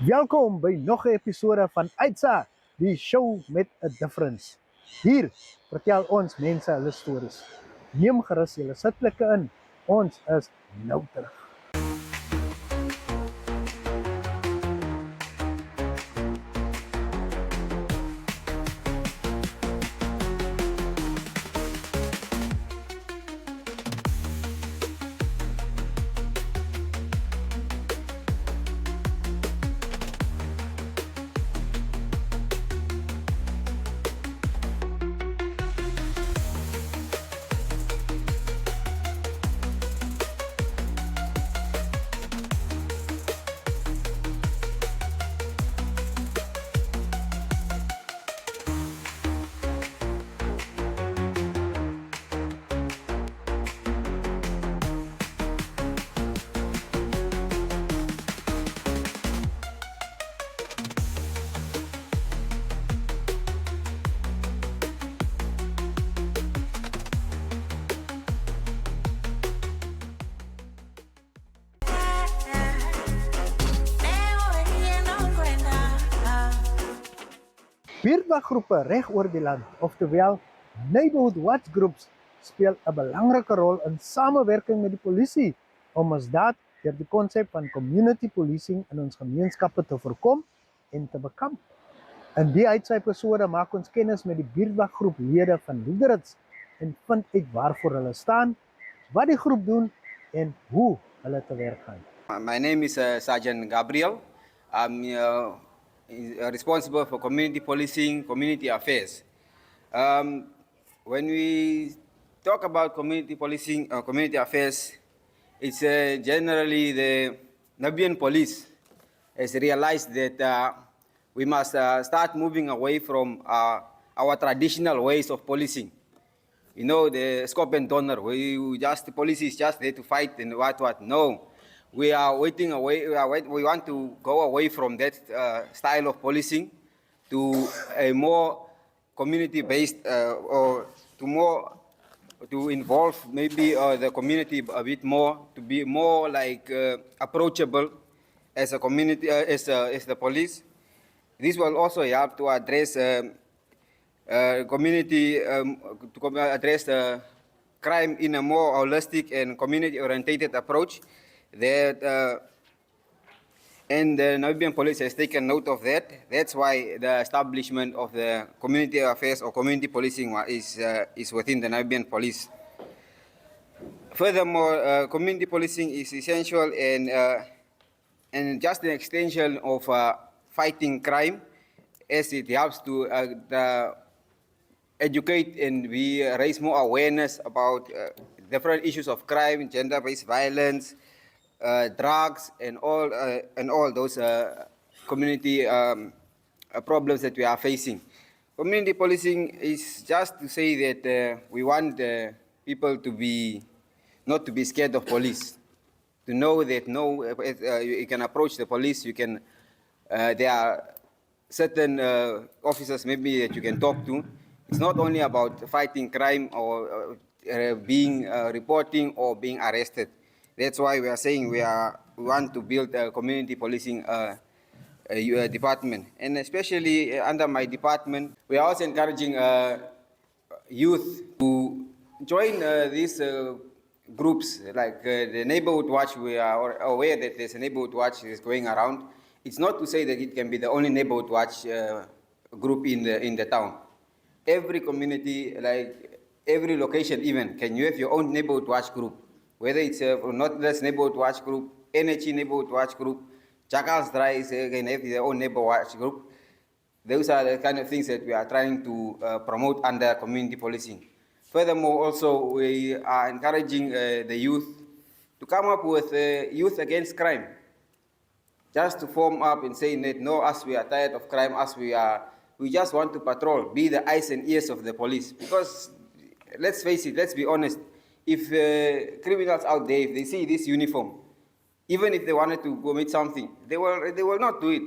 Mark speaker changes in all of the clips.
Speaker 1: Welkom by nog 'n episode van Uitsa, die show met 'n difference. Hier vertel ons mense hulle stories. Neem gerus julle sitplekke in. Ons is nou terug. Buurtwaggroepe reg oor die land, oftewel Neighborhood Watch Groups, speel 'n belangrike rol in samewerking met die polisie om ons daad deur die konsep van community policing in ons gemeenskappe te voorkom en te bekamp. In die episode maak ons kennis met die buurtwaggroeplede van Liederits en vind uit waarvoor hulle staan, wat die groep doen en hoe hulle te werk gaan.
Speaker 2: My name is Sergeant Gabriel. I'm responsible for community policing, community affairs. When we talk about community policing, community affairs, it's generally the Nubian police has realized that we must start moving away from our traditional ways of policing. You know, the scope and donor, the police is just there to fight and what. No, we are waiting away. We want to go away from that style of policing to a more community-based or to involve maybe the community a bit more, to be more like approachable as a community, as the police. This will also help to address community, to address crime in a more holistic and community-oriented approach. And the Namibian police has taken note of that. That's why the establishment of the community affairs or community policing is within the Namibian police. Furthermore, community policing is essential and just an extension of fighting crime, as it helps to educate and we raise more awareness about different issues of crime, gender-based violence, drugs, and all those community problems that we are facing. Community policing is just to say that we want people to be not to be scared of police, to know that you can approach the police. You can there are certain officers maybe that you can talk to. It's not only about fighting crime or being reporting or being arrested. That's why we are saying we want to build a community policing department. And especially under my department, we are also encouraging youth to join these groups like the Neighborhood Watch. We are aware that there's a Neighborhood Watch is going around. It's not to say that it can be the only Neighborhood Watch group in the town. Every community, like every location even, can you have your own Neighborhood Watch group? Whether it's not this Neighborhood Watch group, NHE Neighborhood Watch group, Chakals Dry can have their own Neighborhood Watch group. Those are the kind of things that we are trying to promote under community policing. Furthermore, also we are encouraging the youth to come up with Youth Against Crime. Just to form up and say that no, us we are tired of crime, we just want to patrol, be the eyes and ears of the police. Because let's face it, let's be honest, if criminals out there, if they see this uniform, even if they wanted to commit something, they will not do it.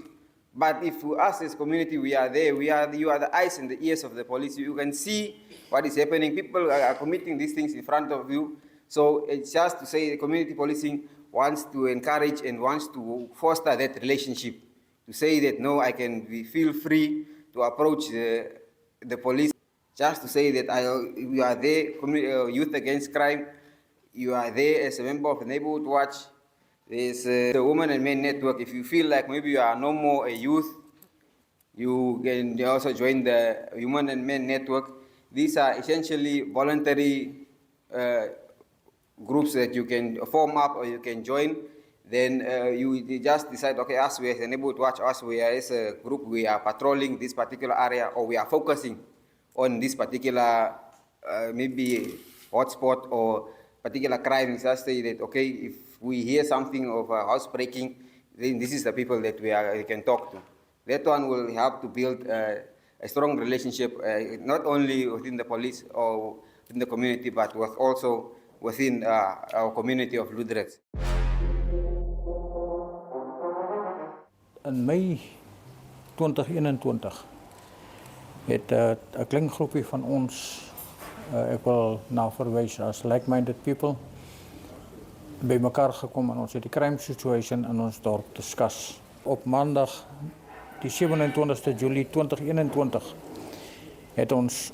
Speaker 2: But if us as community, we are there, you are the eyes and the ears of the police. You can see what is happening. People are committing these things in front of you. So it's just to say community policing wants to encourage and wants to foster that relationship to say that no, I can feel free to approach the police, just to say that you are there, Youth Against Crime, you are there as a member of the Neighborhood Watch. There's the Women and Men Network. If you feel like maybe you are no more a youth, you can also join the Women and Men Network. These are essentially voluntary groups that you can form up or you can join. Then you just decide, okay, us we as a Neighborhood Watch, us we are as a group, we are patrolling this particular area, or we are focusing on this particular maybe hotspot or particular crime. Just say that, okay, if we hear something of housebreaking, then this is the people that we can talk to. That one will help to build a strong relationship, not only within the police or in the community, but also within our community of Ludrats.
Speaker 3: In Mei 2021 het 'n klein groepie van ons, ek wil na verwys as like-minded people, by mekaar gekom en ons het die crime situation in ons dorp discuss. Op maandag die 27ste Julie 2021 het ons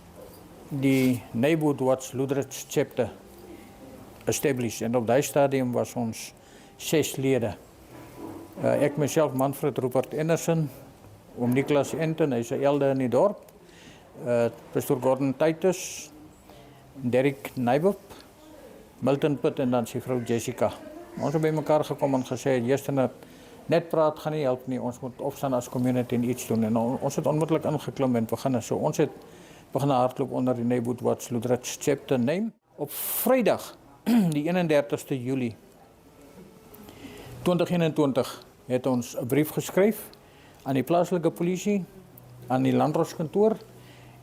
Speaker 3: die Neighborhood Watch Ludrats chapter established en op daai stadium was ons 6 lede. Ek myself, Manfred Rupert Anderson, oom Nicholas Enten, hy's 'n elde in die dorp, Pastor Gordon Titus, Derek Nybop, Milton Pitt en dan sy vrou Jessica. Ons het by mekaar gekom en gesê, eerste net praat gaan nie help nie, ons moet opstaan as community en iets doen. En ons het onmiddellik ingeklim en begin. So ons het begin hardloop onder die Neighborhood Watch Ludrats chapter name. Op Vrydag, die 31ste Julie 2021 het ons 'n brief geskryf aan die plaaslike polisie, aan die landroskantoor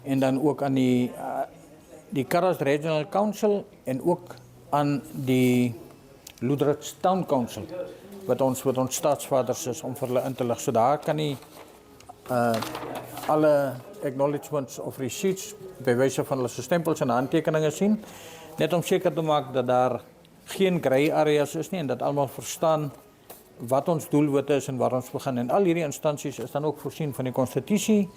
Speaker 3: en dan ook aan die Karas Regional Council en ook aan die Ludrats Town Council wat ons staatsvaders is om vir hulle in te lig. So daar kan nie alle acknowledgements of receipts by wyse van hulle stempels en handtekeninge sien, net om seker te maak dat daar geen grey areas is nie en dat almal verstaan wat ons doelwit is en waar ons begin. En al hierdie instansies is dan ook voorsien van die konstitusie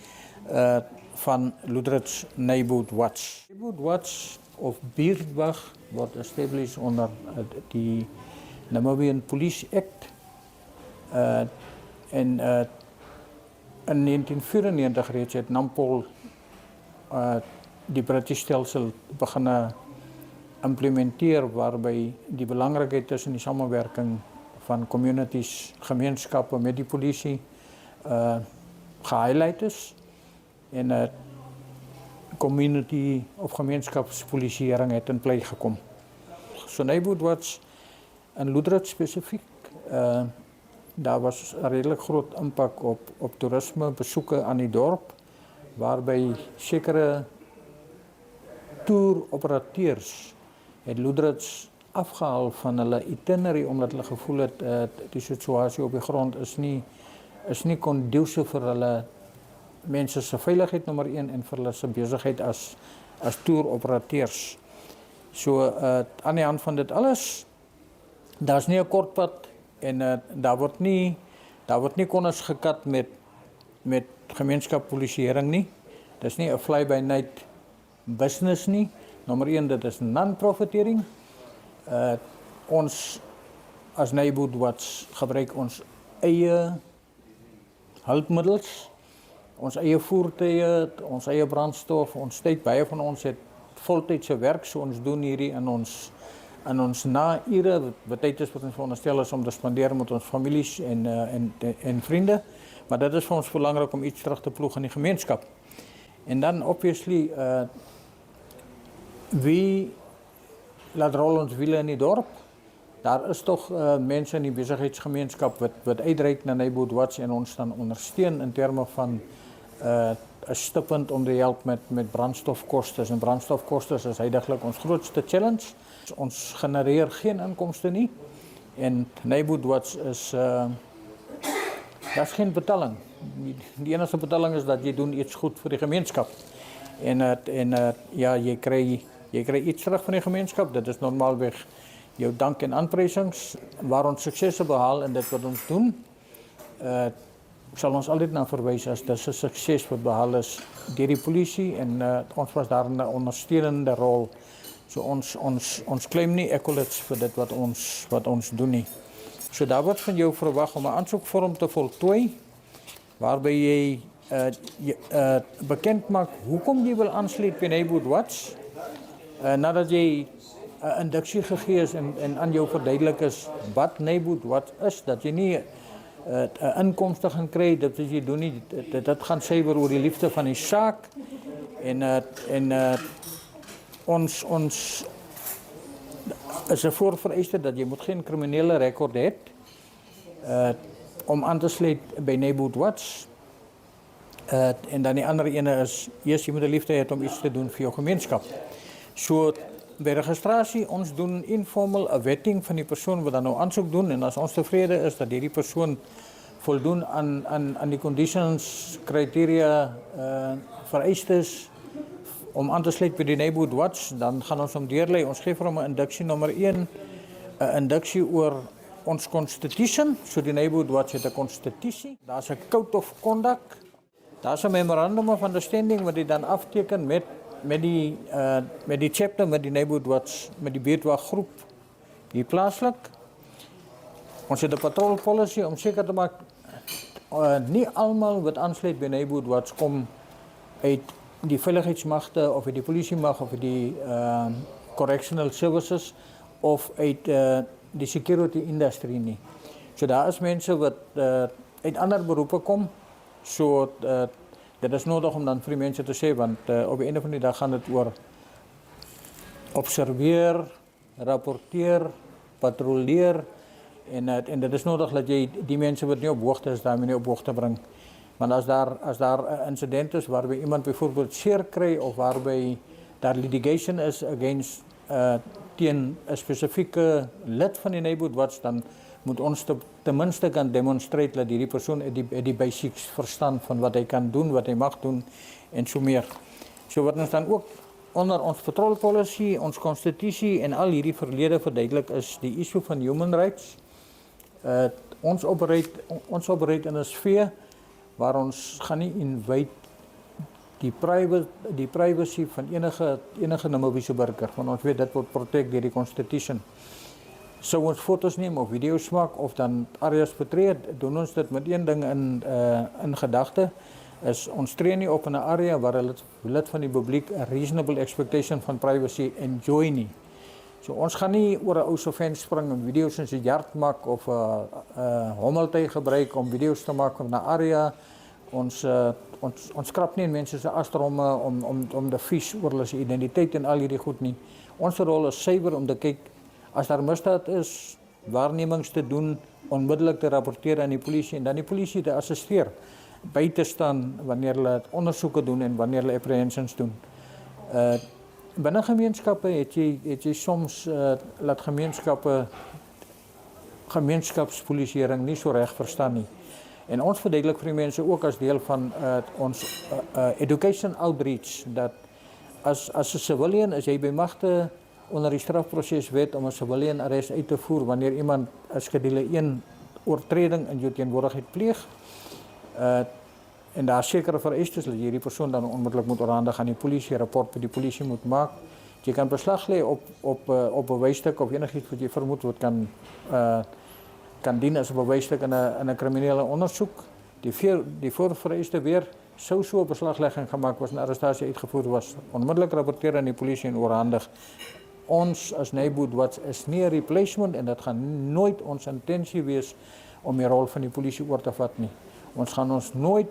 Speaker 3: van Ludrats Neighborhood Watch. Neighborhood Watch of Buurtwag word established onder die Namibian Police Act en in 1994 reeds het Nampol die British stelsel begin implementeer waarby die belangrikheid tussen die samewerking van communities, gemeenskappe met die polisie gehighlight is en community of gemeenskapspolisieering het in plek gekom. So Neighborhood Watch in Ludrats spesifiek, daar was 'n redelik groot impak op toerisme, besoeke aan die dorp, waarby sekere toeroperateurs het Ludrats afgehaal van hulle itinerary omdat hulle gevoel het die situasie op die grond is nie conducive vir hulle mense se veiligheid nommer 1 en vir hulle se besigheid as toeroperateurs. So aan die hand van dit alles, daar's nie 'n kort pad en daar word nie konnes gekat met gemeenskapspolisieering nie. Dis nie 'n fly by night business nie. Nommer 1, dit is non-profiteering. Ons as Neighborhood Watch gebruik ons eie hulpmiddels, ons eie voertuie, ons eie brandstof, ons tyd, baie van ons het voltydse werk, so ons doen hierdie in ons na-ure, wat tyd is wat ons veronderstel is om te spandeer met ons families en vriende, maar dit is vir ons belangrik om iets terug te ploeg in die gemeenskap. En dan obviously, wie laat rol ons wiele in die dorp? Daar is toch mense in die besigheidsgemeenskap wat uitreik na Neighborhood Watch en ons dan ondersteun in terme van 'n stipend om te help met brandstofkostes. En brandstofkostes is heidaglik ons grootste challenge. Ons genereer geen inkomste nie en Neighborhood Watch is daar's geen betaling. Die enigste betaling is dat jy doen iets goed vir die gemeenskap. Ja, jy kry iets terug van die gemeenskap. Dit is normaalweg jou dank en aanprysings waar ons suksesse behaal in dit wat ons doen. sal ons altyd na verwys as dis 'n sukses wat behaal is deur die polisie en ons was daar 'n ondersteunende rol. So ons claim nie accolades vir dit wat ons doen nie. So daar word van jou verwag om 'n aansoekvorm te voltooi waarby jy bekend maak hoekom jy wil aansluit by Neighbourhood Watch nadat jy 'n induksie gegee is en aan jou verduidelik is wat Neighbourhood Watch is, dat jy nie 'n inkomste gaan kry, dit wat jy doen nie, dit gaan suiwer oor die liefde van die saak en ons is 'n voorvereiste dat jy moet geen kriminele rekord hê om aan te sluit by Neighbourhood Watch. En dan die ander ene is, jy moet 'n liefde hê om iets te doen vir jou gemeenskap. So by registrasie, ons doen informeel 'n wetting van die persoon wat dan nou aansoek doen en as ons tevrede is dat hierdie persoon voldoen aan die conditions, kriteria, vereistes om aan te sluit by die Neighbourhood Watch, dan gaan ons hom deurlei. Ons gee vir hom 'n induksie nommer 1, 'n induksie oor ons constitution, so die Neighbourhood Watch het 'n constitusie. Daar's 'n code of conduct. Daar's 'n memorandum of understanding wat hy dan afteken met die chapter, met die Neighbourhood Watch, met die buurtwaggroep hier plaaslik. Ons het 'n patrol policy om seker te maak nie almal wat aansluit by Neighbourhood Watch kom uit die veiligheidsmagte of uit die polisiemag of uit die correctional services of uit die security industry nie. So daar is mense wat uit ander beroepe kom. So dit is nodig om dan vir die mense te sê, want op die einde van die dag gaan dit oor observeer, rapporteer, patrolleer en dit is nodig dat jy die mense wat nie op hoogte is, daarmee nie op hoogte bring. Want as daar 'n insident is waarby iemand byvoorbeeld seer kry of waarby daar litigation is against teen 'n spesifieke lid van die Neighbourhood Watch, dan moet ons ten minste kan demonstrate dat hierdie persoon het die basics verstaan van wat hy kan doen, wat hy mag doen en so meer. So wat ons dan ook onder ons patrol policy, ons konstitusie en al hierdie verlede verduidelik is die issue van human rights. Ons operate in 'n sfeer waar ons gaan nie invade die privacy van enige Namibiese burger, want ons weet dit word protect deur die constitution. Sou ons foto's neem of video's maak of dan areas betree, doen ons dit met een ding in gedagte, is ons tree nie op in 'n area waar 'n lid van die publiek 'n reasonable expectation van privacy enjoy nie. So ons gaan nie oor 'n ou se venster spring en video's in sy yard maak of 'n hommeltuig gebruik om video's te maak van 'n area. Ons skrap nie in mense se astromme om die vies oor hulle se identiteit en al hierdie goed nie. Ons rol is suiwer om te kyk as daar misdaad is, waarnemings te doen, onmiddellik te rapporteer aan die polisie en dan die polisie te assisteer, by te staan wanneer hulle ondersoeke doen en wanneer hulle apprehensions doen. Binne gemeenskappe het jy soms laat gemeenskapspolisieering nie so reg verstaan nie. En ons verduidelik vir die mense ook as deel van ons education outreach dat as 'n civilian is jy by magte onder die strafproseswet om 'n civilian arrest uit te voer wanneer iemand 'n skedule 1 oortreding in jou teenwoordigheid pleeg. En daar sekere vereistes dat jy die persoon dan onmiddellik moet oorhandig aan die polisie, rapport by die polisie moet maak. Jy kan beslag lê op bewysstuk of enigiets wat jy vermoed wat kan dien as 'n bewysstuk in 'n kriminele ondersoek. Die voorvereiste weer sou so 'n beslaglegging gemaak was en arrestasie uitgevoer was, onmiddellik rapporteer aan die polisie en oorhandig. Ons as Neighbourhood Watch is nie 'n replacement en dit gaan nooit ons intensie wees om die rol van die polisie oor te vat nie. Ons gaan ons nooit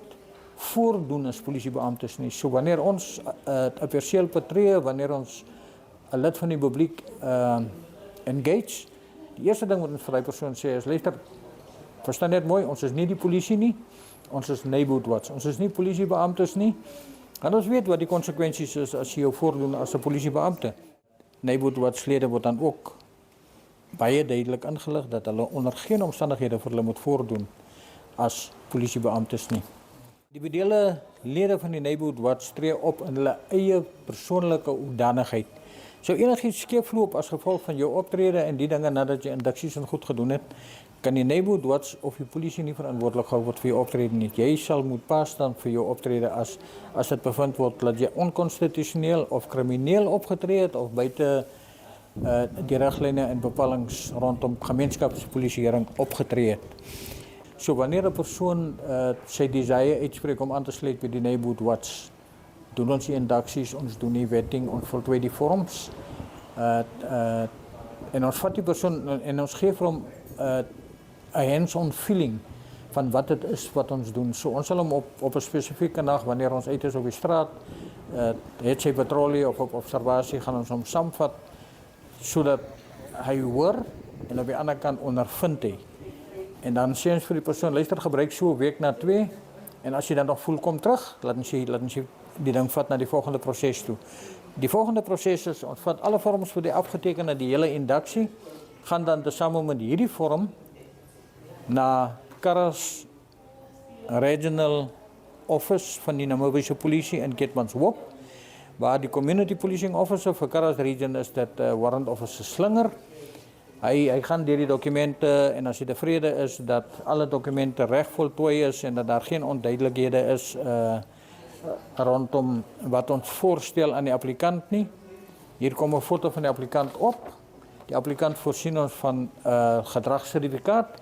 Speaker 3: voordoen as polisiebeamptes nie. So wanneer ons 'n perseel betree, wanneer ons 'n lid van die publiek engage, die eerste ding wat ons vir daai persoon sê is, luister, verstaan net mooi, ons is nie die polisie nie, ons is Neighbourhood Watch. Ons is nie polisiebeamptes nie. En ons weet wat die konsekwensies is as jy jou voordoen as 'n polisiebeampte. Neighbourhood Watch lede word dan ook baie duidelik ingelig dat hulle onder geen omstandighede vir hulle moet voordoen as polisiebeamptes nie. Individuele lede van die Neighbourhood Watch tree op in hulle eie persoonlike hoedanigheid. Sou enigiets skeefloop as gevolg van jou optrede en die dinge nadat jy induksies en goed gedoen het, kan die Neighborhood Watch of die polisie nie verantwoordelik gehou word vir jou optrede nie. Jy sal moet paastaan vir jou optrede as dit bevind word dat jy onkonstitusioneel of krimineel opgetree het of buite die riglyne en bepalings rondom gemeenskapspolisieering opgetree het. So wanneer 'n persoon sy desire uitspreek om aan te sluit by die Neighborhood Watch, doen ons die induksies, ons doen die wetting, ons voltooi die vorms. En ons vat die persoon en ons gee vir hom 'n hands-on feeling van wat dit is wat ons doen. So ons sal hom op 'n spesifieke nag wanneer ons uit is op die straat, het sy patrollie of op observasie, gaan ons hom saamvat sodat hy hoor en op die ander kant ondervind hy. En dan sê ons vir die persoon, luister, gebruik so 'n week na 2 en as jy dan nog voel, kom terug, laat ons die ding vat na die volgende proses toe. Die volgende proses is, ons vat alle vorms vir die afgeteken na die hele induksie, gaan dan tesame met hierdie vorm na Karas Regional Office van die Namibiese Polisie in Keetmanshoop, waar die Community Policing Officer vir Karas Region is dit Warrant Officer Slinger. Hy gaan deur die dokumente en as hy tevrede is dat alle dokumente reg voltooi is en dat daar geen onduidelikhede is rondom wat ons voorstel aan die applikant nie. Hier kom 'n foto van die applikant op. Die applikant voorsien ons van gedragssertifikaat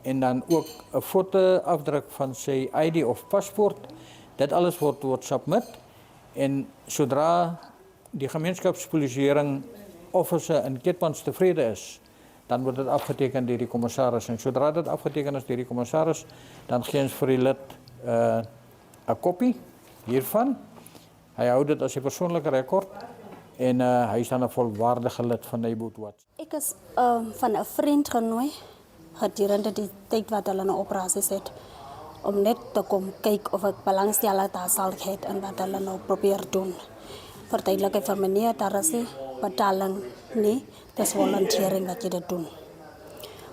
Speaker 3: en dan ook 'n foto afdruk van sy ID of paspoort. Dit alles word submit en sodra die gemeenskapspolisieering officer in Keetmans tevrede is, dan word dit afgeteken deur die kommissaris en sodra dit afgeteken is deur die kommissaris, dan gee ons vir die lid 'n kopie hiervan. Hy hou dit as 'n persoonlike rekord en hy is dan 'n volwaardige lid van Neighborhood Watch.
Speaker 4: Ek is van 'n vriend genooi gedurende die tyd wat hulle 'n operasies het om net te kom kyk of ek belangstel daar sal het en wat hulle nou probeer doen. Verduidelik vir meneer, daar is nie betaling nie, dis volunteering wat jy dit doen.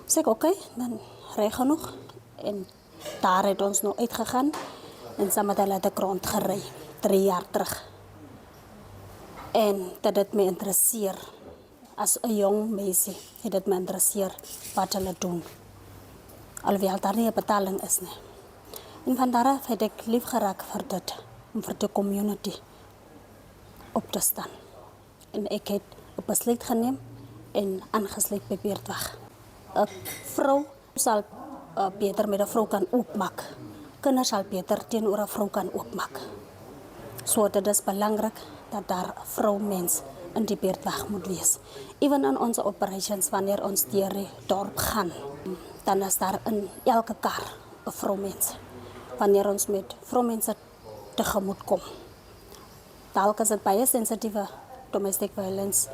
Speaker 4: Sê ek oké, dan reg genoeg en daar het ons nou uitgegaan en saam met hulle de grond gery 3 jaar terug. En dat dit my interesseer. As 'n jong meisie het dit my interesseer wat hulle doen. Alhoewel daar nie 'n betaling is nie. En van daaraf het ek lief geraak vir dit, om vir die community op te staan. En ek het 'n besluit geneem en aangesluit by Beurtwag. 'n Vrou sal beter met 'n vrou kan oopmaak. Kinders sal beter teenoor 'n vrou kan oopmaak. So dit is belangrik dat daar 'n vroumens in die Beurtwag moet wees. Ewen in ons operations wanneer ons deur die dorp gaan, dan is daar in elke kar 'n vroumens. Wanneer ons met vroumense tegemoet kom. Dalk is dit baie sensitiewe domestic violence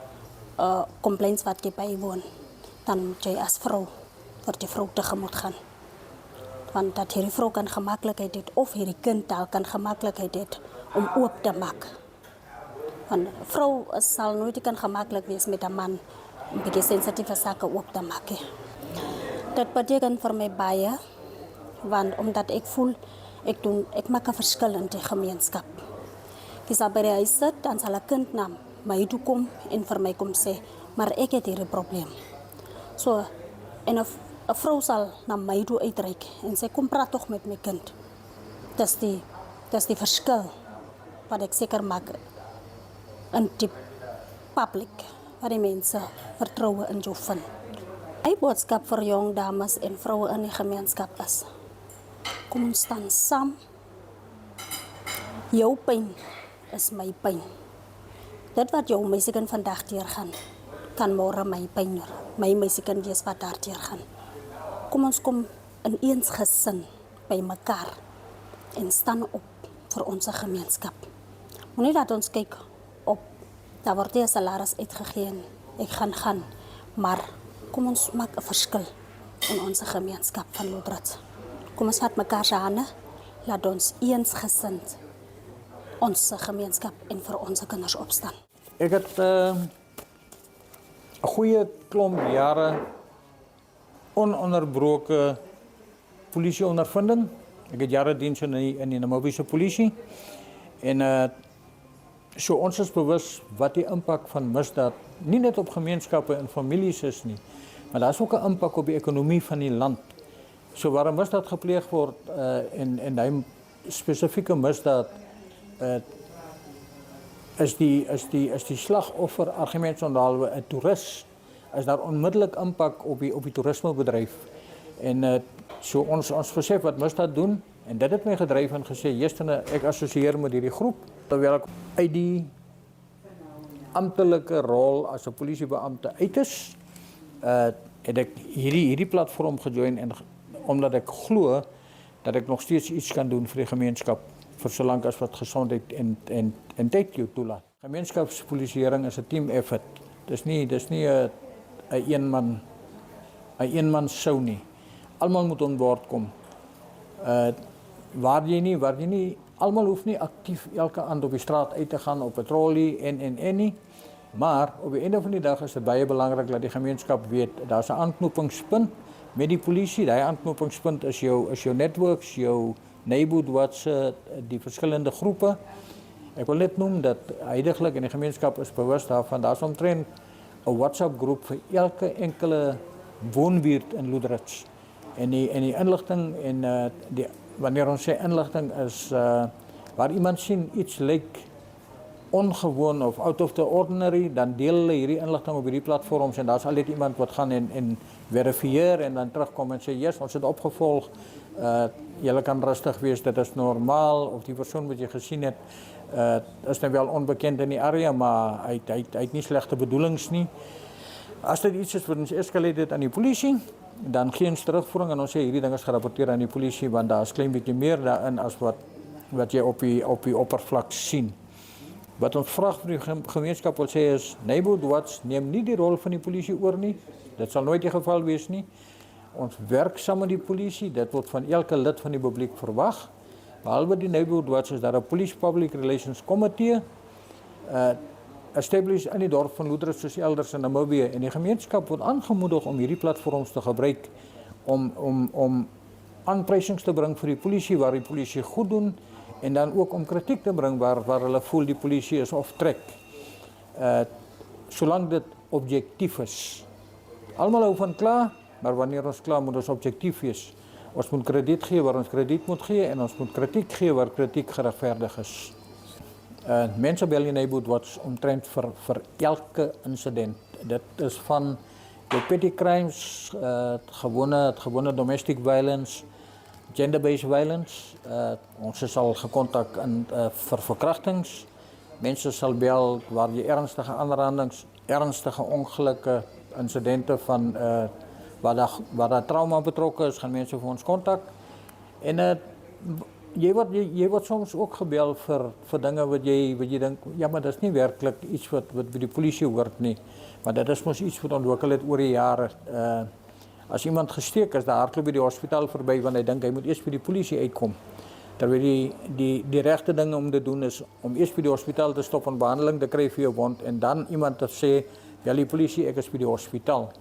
Speaker 4: complaints wat jy bywoon, dan moet jy as vrou vir die vrou tegemoet gaan. Want dat hierdie vrou kan gemaklikheid het of hierdie kind dalk kan gemaklikheid het om oop te maak. Want 'n vrou sal nooit kan gemaklik wees met 'n man om 'n bietjie sensitiewe sake oop te maak. Dit beteken vir my baie, want omdat ek voel ek maak 'n verskil in die gemeenskap. Ek sal by die huis sit, dan sal 'n kind na my toe kom en vir my kom sê, maar ek het hierdie probleem. So, en 'n vrou sal na my toe uitreik en sê, kom praat tog met my kind. Dis die verskil wat ek seker maak in die publiek, waar die mense vertroue in jou vind. My boodskap vir jong dames en vroue in die gemeenskap is, kom ons staan saam. Jou pyn is my pyn. Dit wat jou meisiekind vandag deurgaan, kan môre my pyn, my meisiekind wees wat daar deurgaan. Kom ons kom in eensgesin by mekaar en staan op vir ons gemeenskap. Moenie dat ons kyk op, daar word nie 'n salaris uitgegee en ek gaan, maar kom ons maak 'n verskil in ons gemeenskap van Lodrats. Kom ons vat mekaar se hande, laat ons eensgesind ons gemeenskap en vir ons kinders opstaan.
Speaker 3: Ek het 'n goeie klomp jare ononderbroke polisieondervinding. Ek het jare diens in die Namibiese polisie en So ons is bewus wat die impak van misdaad nie net op gemeenskappe en families is nie, maar daar's ook 'n impak op die ekonomie van die land. So waar 'n misdaad gepleeg word en hy spesifieke misdaad is die slagoffer argumentsonderhalwe 'n toerist, is daar onmiddellik impak op die toerismebedryf. En so ons besef wat misdaad doen en dit het my gedryf en gesê, "Jestene, ek assosieer met hierdie groep terwyl ek uit die amptelike rol as 'n polisiebeampte uit is, het ek hierdie platform gejoin en omdat ek glo dat ek nog steeds iets kan doen vir die gemeenskap vir solank as wat gesondheid en tyd jou toelaat. Gemeenskapspolisieering is 'n team effort. Dis nie 'n eenman show nie. Almal moet aan boord kom. Waar jy nie almal hoef nie aktief elke aand op die straat uit te gaan op patrollie en nie. Maar op die einde van die dag is dit baie belangrik dat die gemeenskap weet daar's 'n aanknopingspunt met die polisie. Daai aanknopingspunt is jou networks, jou neighborhood watch, die verskillende groepe. Ek wil net noem dat heidaglik in die gemeenskap is bewus daarvan, daar's omtrent 'n WhatsApp groep vir elke enkele woonbuurt in Loederich. En die inligting wanneer ons sê inligting is waar iemand sien iets lyk ongewoon of out of the ordinary, dan deel hulle hierdie inligting op hierdie platforms en daar's altyd iemand wat gaan en verifieer en dan terugkom en sê, "Yes, ons het opgevolg. Julle kan rustig wees, dit is normaal," of die persoon wat jy gesien het is nou wel onbekend in die area, maar hy het nie slegte bedoelings nie. As dit iets is wat ons escalate dit aan die polisie, dan gee ons terugvoering en ons sê hierdie ding is gerapporteer aan die polisie want daar is klein bietjie meer daarin as wat jy op die oppervlak sien. Wat ons vraag vir die gemeenskap wil sê is, Neighborhood Watch neem nie die rol van die polisie oor nie. Dit sal nooit die geval wees nie. Ons werk saam met die polisie, dit word van elke lid van die publiek verwag. Behalwe die Neighborhood Watch is daar 'n Police Public Relations Komitee, established in die dorp van Loederich soos elders in Namibië, en die gemeenskap word aangemoedig om hierdie platforms te gebruik om aanprysings te bring vir die polisie waar die polisie goed doen en dan ook om kritiek te bring waar hulle voel die polisie is off track. Solank dit objektief is. Almal hou van kla, maar wanneer ons kla moet ons objektief wees. Ons moet krediet gee waar ons krediet moet gee en ons moet kritiek gee waar kritiek geregverdig is. Mense bel die Neighborhood Watch omtrent vir elke incident. Dit is van jou petty crimes, gewone domestic violence, gender-based violence. Ons is al gekontak vir verkrachtings. Mense sal bel waar jy ernstige aanrandings, ernstige ongelukke, incidente van waar daar trauma betrokke is, gaan mense vir ons kontak. En jy word soms ook gebel vir dinge wat jy dink, ja, maar dis nie werklik iets wat by die polisie hoort nie, maar dit is mos iets wat ontwikkel het oor die jare. As iemand gesteek is, daar hardloop by die hospitaal verby want hy dink hy moet eers by die polisie uitkom. Terwyl die regte ding om te doen is om eers by die hospitaal te stop en behandeling te kry vir jou wond en dan iemand te sê, bel die polisie, ek is by die hospitaal.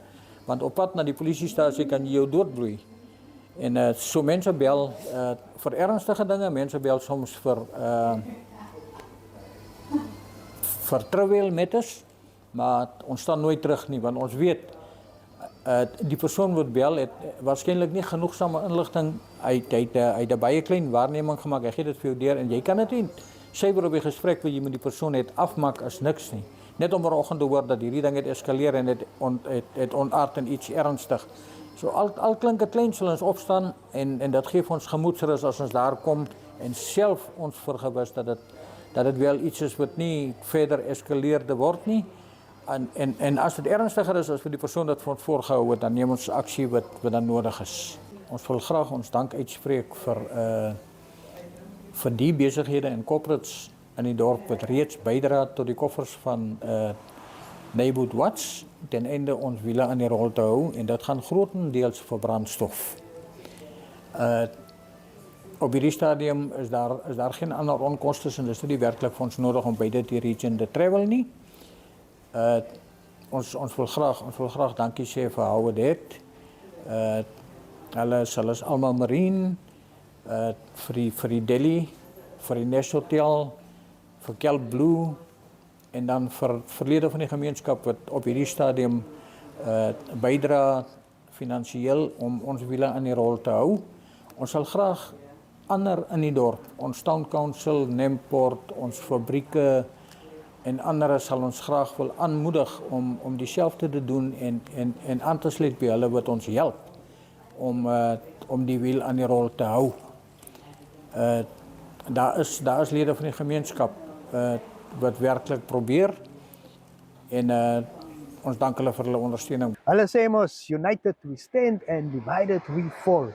Speaker 3: Want op pad na die polisiestasie kan jy jou doodbloei. En so mense bel vir ernstige dinge, mense bel soms vir trivial matters, maar ons staan nooit terug nie, want ons weet die persoon wat bel het waarskynlik nie genoegsame inligting, hy het 'n baie klein waarneming gemaak, hy gee dit vir jou deur en jy kan dit nie suiwer op die gesprek wat jy met die persoon het afmaak as niks nie. Net om vanoggend te hoor dat hierdie ding het eskaleer en het ontaard in iets ernstig. So al klink dit klein sal ons opstaan en dit gee ons gemoedsrus as ons daar kom en self ons vergewis dat dit wel iets is wat nie verder eskaleerde word nie. En as dit ernstiger is as vir die persoon wat vir ons voorgehou het, dan neem ons aksie wat dan nodig is. Ons wil graag ons dank uitspreek vir die besighede en corporates in die dorp wat reeds bydra tot die koffers van Neighborhood Watch, ten einde ons wiele aan die rol te hou en dit gaan grootendeels vir brandstof. Op hierdie stadium is daar geen ander onkostes en dis nie werklik vir ons nodig om by die region te travel nie. Ons wil graag dankie sê vir Howard Head. Hulle is almal marine, vir die Delhi, vir die Nest Hotel, vir Kelp Blue en dan vir verlede van die gemeenskap wat op hierdie stadium bydra finansiëel om ons wiele aan die rol te hou. Ons sal graag ander in die dorp, ons Town Council, Nemport, ons fabrieke en ander sal ons graag wil aanmoedig om dieselfde te doen en aan te sluit by hulle wat ons help om die wiel aan die rol te hou. Daar is lede van die gemeenskap wat werklik probeer en ons dank hulle vir hulle ondersteuning.
Speaker 1: Hulle sê mos, united we stand and divided we fall.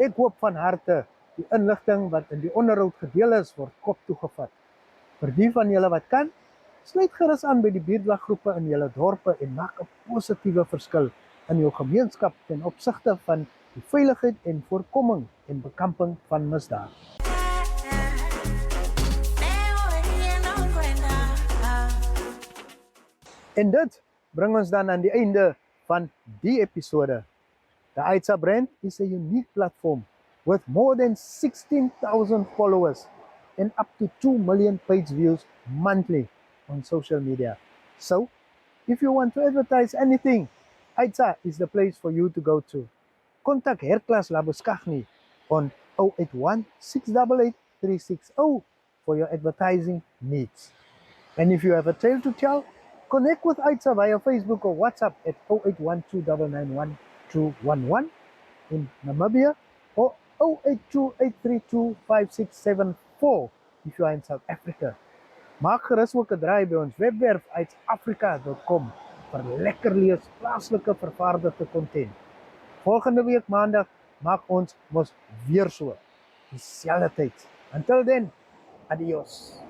Speaker 1: Ek hoop van harte die inligting wat in die onderhoud gedeel is, word kop toegevat. Vir die van julle wat kan, sluit gerus aan by die buurtwaggroepe in julle dorpe en maak 'n positiewe verskil in jou gemeenskap ten opsigte van die veiligheid en voorkoming en bekamping van misdaad. En dit bring ons dan aan die einde van die episode. The Aitsa brand is a unique platform with more than 16,000 followers and up to 2 million page views monthly on social media. So, if you want to advertise anything, Aitsa is the place for you to go to. Contact Herklas Labuskaghni on 081 688 360 for your advertising needs. And if you have a tale to tell, connect with Aitsa via Facebook or WhatsApp at 0812991211 in Namibia or 0828325674 if you are in South Africa. Maak gerus ook 'n draai by ons webwerf aitsafrica.com vir lekker lees plaaslike vervaardigde konten. Volgende week maandag maak ons mos weer so dieselfde tyd. Until then, adios.